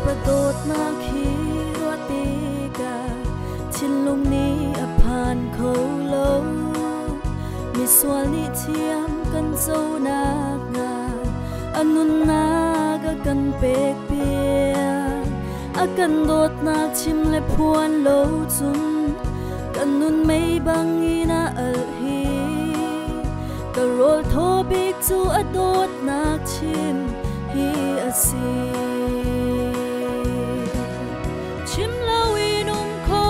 padot na khi wati ka chin lung ni aphan kho lo mi swal ni thiam kan zo na nga anun na ga kan pek pia akan dot na chim le phuan lo chun kan nun mei bang ina al hi ka rol tho bik chu adot na chim hi asi chim lo inum kho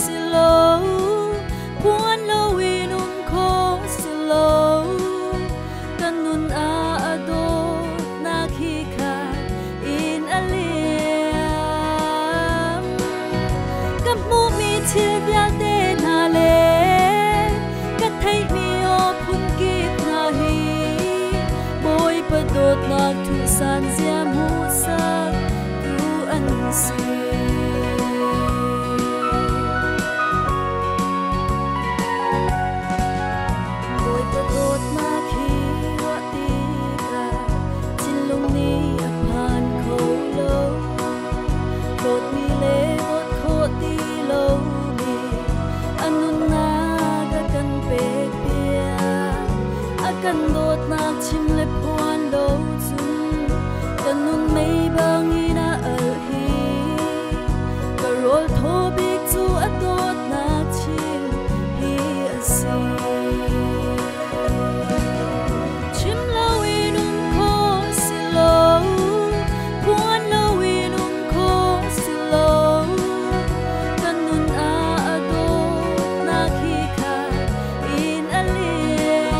silo phuan lo inum kho silo kan nun a adot na khi kha in aliam kam mu mi chil bia te na le ka thai mi o phun kip na hi boy padot na thu san zia mu sa tu an si boy padot na khi wa ti ka chin lung ni aphan kho lo dot mi le dot kho ti lo mi anun na ga kan pe pia akan dot na chim le phuan lo chun kan nun mei bang ina al hi ka rol tho bik chu adot na chim hi asi chim lo inum kho silo phuan lo inum kho silo kan nun a adot na khi kha in aliam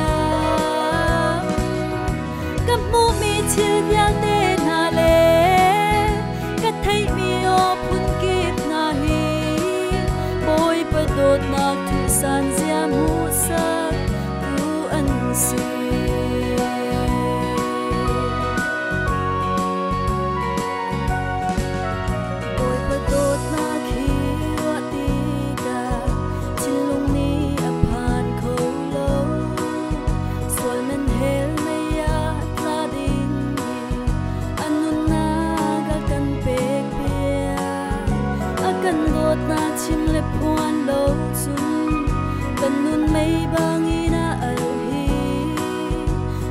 kam mu mi chil bia te na le ka thai mi o phun kip na hi boy padot na thu san zia mu sa tu an si boy padot na khi wa ti ka chin lung ni aphan kho lo swal men hel na ya na ding anun na ga kan pek pia akan dot na chim le phuan lo chun kan nun mei bang ina al hi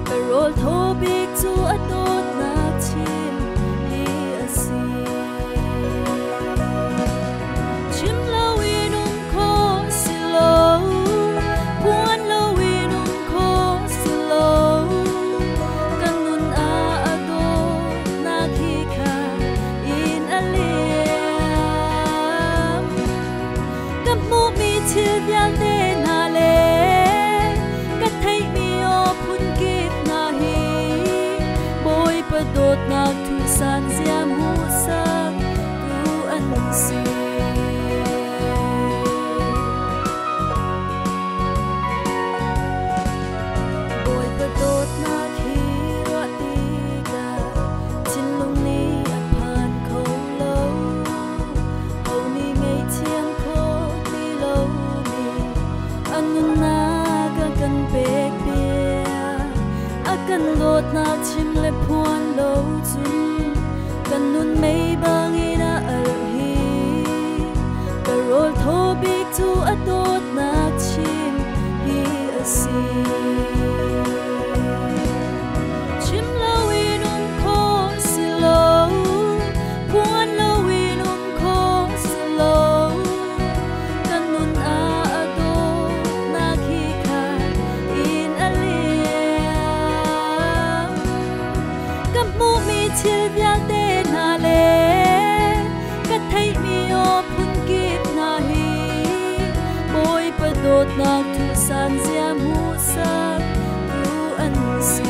ka rol tho bik chu adot na chim hi asi chim lo inum kho silo phuan lo inum kho silo kan nun a adot na khi kha in aliam kam mu mi chil bia te na le ka thai mi o phun kip na hi boy padot na thu san zia mu sa tu an si boy padot na khi wa ti ka chin lung ni aphan kho lo ho ni mei chiam kho ti lo mi anun na ga kan pek pia akan dot na chim le phuan lo chun kan nun mei bang ina al hi ka rol tho bik chu adot na chim hi asi chim lo inum kho silo phuan lo inum kho silo kan nun a adot na khi kha in aliam kam mu mi chil bia te na le ka thai mi o phun kip na hi boy padot na thu san zia mu sa tu an si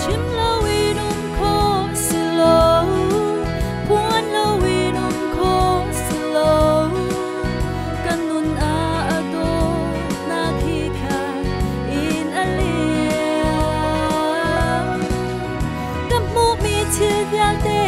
chim lo inum kho silo phuan lo inum kho silo kan nun a adot na khi kha in aliam kam mu mi chil bia te